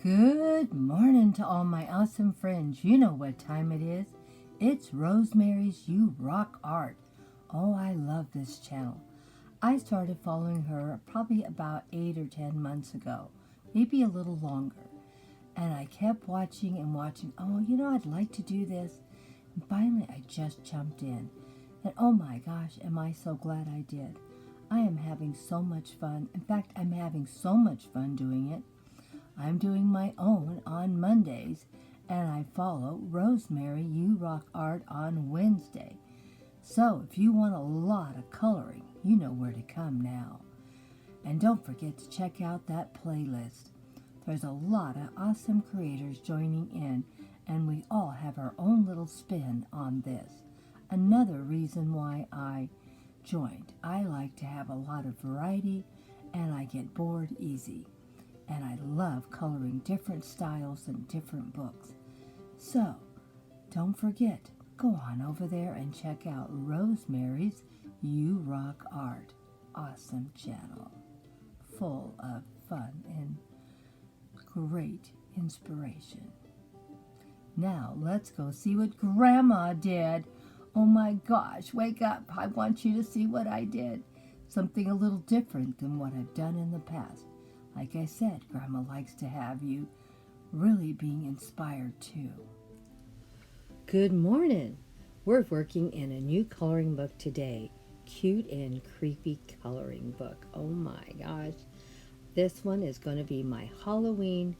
Good morning to all my awesome friends. You know what time it is. It's RoseMary's You Rock Art. Oh, I love this channel. I started following her probably about 8 or 10 months ago, maybe a little longer. And I kept watching and watching. Oh, I'd like to do this. And finally, I just jumped in. And oh my gosh, am I so glad I did. I am having so much fun. In fact, I'm having so much fun doing it. I'm doing my own on Mondays, and I follow Rosemary You Rock Art on Wednesday. So if you want a lot of coloring, you know where to come now. And don't forget to check out that playlist. There's a lot of awesome creators joining in, and we all have our own little spin on this. Another reason why I joined. I like to have a lot of variety, and I get bored easy. And I love coloring different styles and different books. So, don't forget, go on over there and check out RoseMary's You Rock Art. Awesome channel. Full of fun and great inspiration. Now, let's go see what Grandma did. Oh my gosh, wake up. I want you to see what I did. Something a little different than what I've done in the past. Like I said, Grandma likes to have you really being inspired too. Good morning. We're working in a new coloring book today. Cute and creepy coloring book. Oh my gosh. This one is going to be my Halloween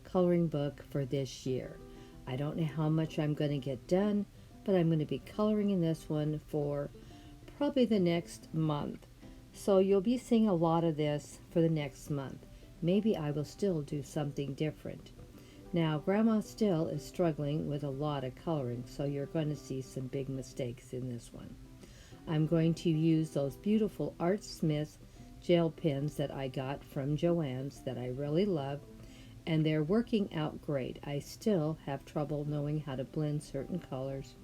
coloring book for this year. I don't know how much I'm going to get done, but I'm going to be coloring in this one for probably the next month. So you'll be seeing a lot of this for the next month. Maybe I will still do something different. Now, Grandma still is struggling with a lot of coloring, so you're going to see some big mistakes in this one. I'm going to use those beautiful Art Smith gel pens that I got from Joann's that I really love, and they're working out great. I still have trouble knowing how to blend certain colors,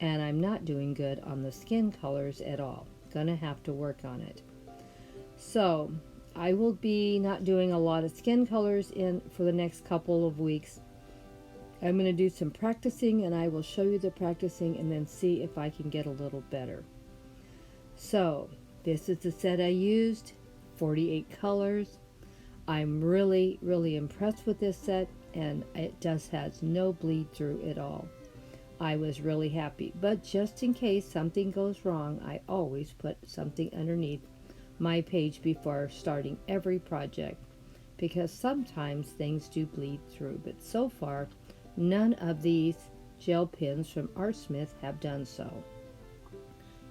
and I'm not doing good on the skin colors at all. Gonna have to work on it. So, I will be not doing a lot of skin colors for the next couple of weeks. I'm going to do some practicing, and I will show you the practicing and then see if I can get a little better. So, this is the set I used, 48 colors. I'm really, really impressed with this set, and it has no bleed through at all. I was really happy, but just in case something goes wrong, I always put something underneath my page before starting every project, because sometimes things do bleed through, but so far none of these gel pens from Art Smith have done so.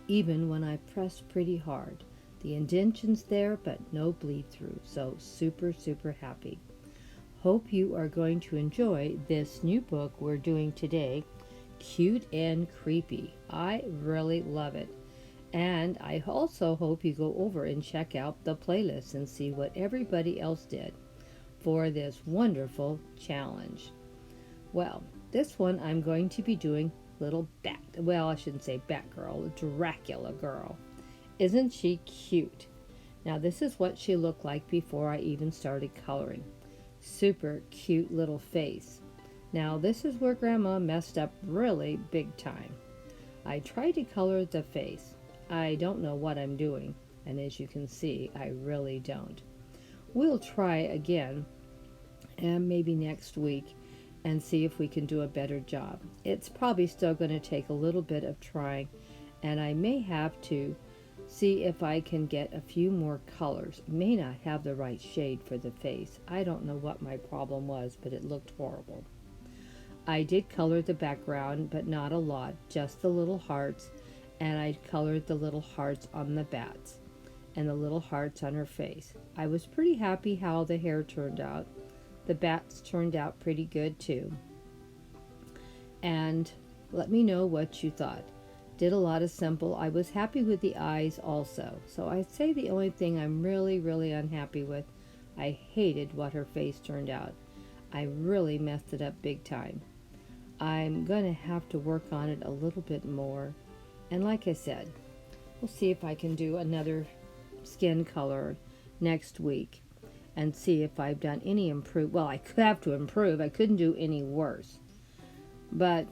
Even when I press pretty hard, the indention's there but no bleed through, so super happy. Hope you are going to enjoy this new book we're doing today, Cute and Creepy. I really love it. And I also hope you go over and check out the playlist and see what everybody else did for this wonderful challenge. Well, this one I'm going to be doing little I shouldn't say Batgirl, Dracula girl. Isn't she cute? Now this is what she looked like before I even started coloring. Super cute little face. Now this is where Grandma messed up really big time. I tried to color the face. I don't know what I'm doing, and as you can see, I really don't. We'll try again, and maybe next week, and see if we can do a better job. It's probably still going to take a little bit of trying, and I may have to see if I can get a few more colors. May not have the right shade for the face. I don't know what my problem was, but it looked horrible. I did color the background, but not a lot, just the little hearts, and I colored the little hearts on the bats and the little hearts on her face. I was pretty happy how the hair turned out. The bats turned out pretty good too. And let me know what you thought. Did a lot of simple. I was happy with the eyes also. So I'd say the only thing I'm really unhappy with, I hated what her face turned out. I really messed it up big time. I'm gonna have to work on it a little bit more. And like I said, we'll see if I can do another skin color next week. and see if I've done any improve. Well, I could have to improve. I couldn't do any worse. But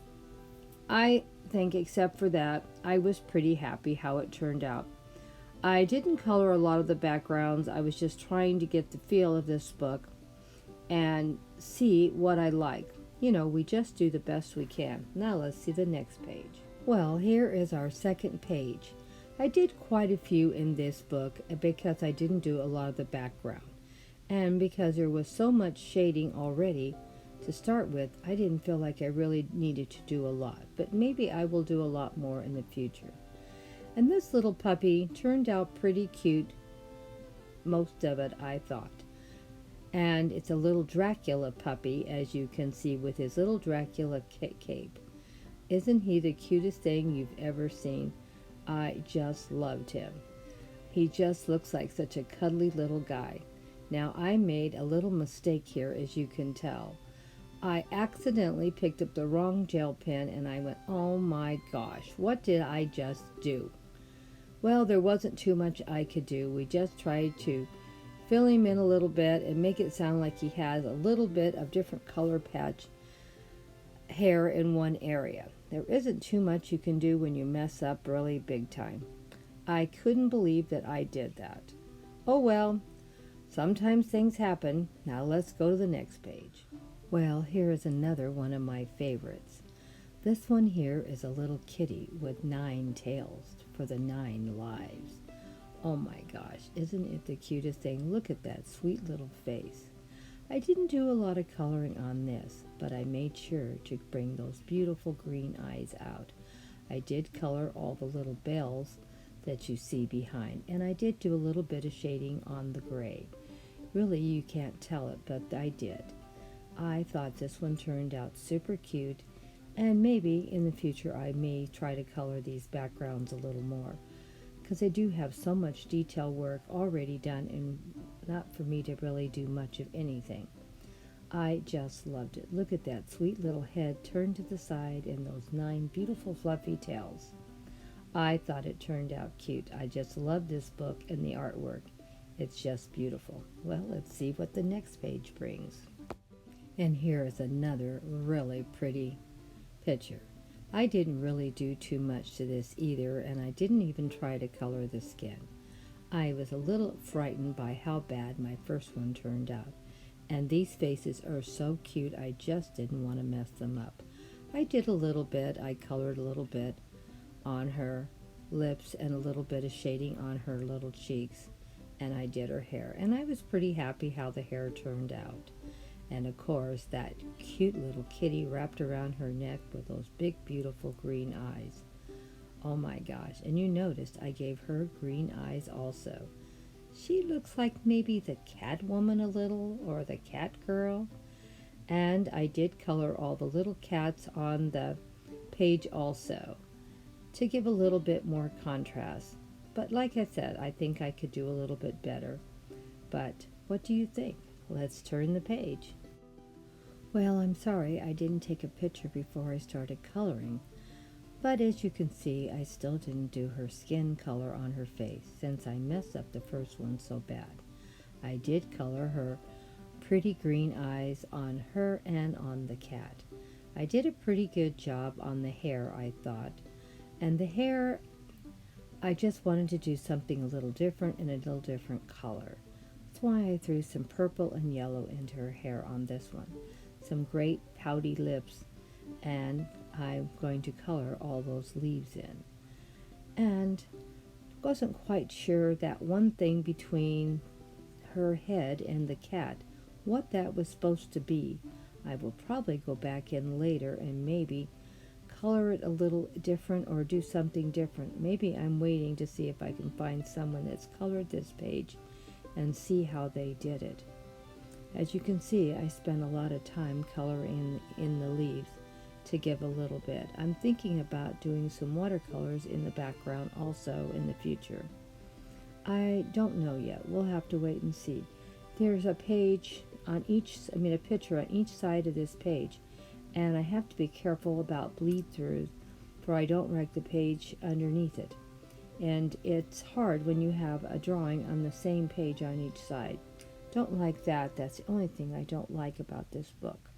I think except for that, I was pretty happy how it turned out. I didn't color a lot of the backgrounds. I was just trying to get the feel of this book and see what I like. You know, we just do the best we can. Now let's see the next page. Well, here is our second page. I did quite a few in this book because I didn't do a lot of the background. And because there was so much shading already to start with, I didn't feel like I really needed to do a lot. But maybe I will do a lot more in the future. And this little puppy turned out pretty cute, most of it I thought. And it's a little Dracula puppy, as you can see, with his little Dracula cape. Isn't he the cutest thing you've ever seen? I just loved him. He just looks like such a cuddly little guy. Now, I made a little mistake here, as you can tell. I accidentally picked up the wrong gel pen, and I went, oh my gosh, what did I just do? Well, there wasn't too much I could do. We just tried to fill him in a little bit and make it sound like he has a little bit of different color patch hair in one area. There isn't too much you can do when you mess up really big time. I couldn't believe that I did that. Oh well, sometimes things happen. Now let's go to the next page. Well, here is another one of my favorites. This one here is a little kitty with 9 tails for the 9 lives. Oh my gosh, isn't it the cutest thing? Look at that sweet little face. I didn't do a lot of coloring on this, but I made sure to bring those beautiful green eyes out. I did color all the little bells that you see behind, and I did do a little bit of shading on the gray. Really, you can't tell it, but I did. I thought this one turned out super cute, and maybe in the future I may try to color these backgrounds a little more, because they do have so much detail work already done and not for me to really do much of anything. I just loved it. Look at that sweet little head turned to the side and those 9 beautiful fluffy tails. I thought it turned out cute. I just love this book and the artwork. It's just beautiful. Well, let's see what the next page brings. And here is another really pretty picture. I didn't really do too much to this either, and I didn't even try to color the skin. I was a little frightened by how bad my first one turned out, and these faces are so cute I just didn't want to mess them up. I did a little bit. I colored a little bit on her lips and a little bit of shading on her little cheeks, and I did her hair, and I was pretty happy how the hair turned out. And of course, that cute little kitty wrapped around her neck with those big, beautiful green eyes. Oh my gosh, and you noticed I gave her green eyes also. She looks like maybe the cat woman a little, or the cat girl. And I did color all the little cats on the page also, to give a little bit more contrast. But like I said, I think I could do a little bit better. But what do you think? Let's turn the page. Well, I'm sorry I didn't take a picture before I started coloring, but as you can see, I still didn't do her skin color on her face since I messed up the first one so bad. I did color her pretty green eyes on her and on the cat. I did a pretty good job on the hair, I thought, and the hair, I just wanted to do something a little different in a little different color. That's why I threw some purple and yellow into her hair on this one. Some great pouty lips, and I'm going to color all those leaves in. And wasn't quite sure that one thing between her head and the cat, what that was supposed to be. I will probably go back in later and maybe color it a little different or do something different. Maybe I'm waiting to see if I can find someone that's colored this page and see how they did it. As you can see, I spent a lot of time coloring in the leaves to give a little bit. I'm thinking about doing some watercolors in the background also in the future. I don't know yet. We'll have to wait and see. There's a page on each, a picture on each side of this page, and I have to be careful about bleed throughs for I don't wreck the page underneath it. And it's hard when you have a drawing on the same page on each side. Don't like that. That's the only thing I don't like about this book.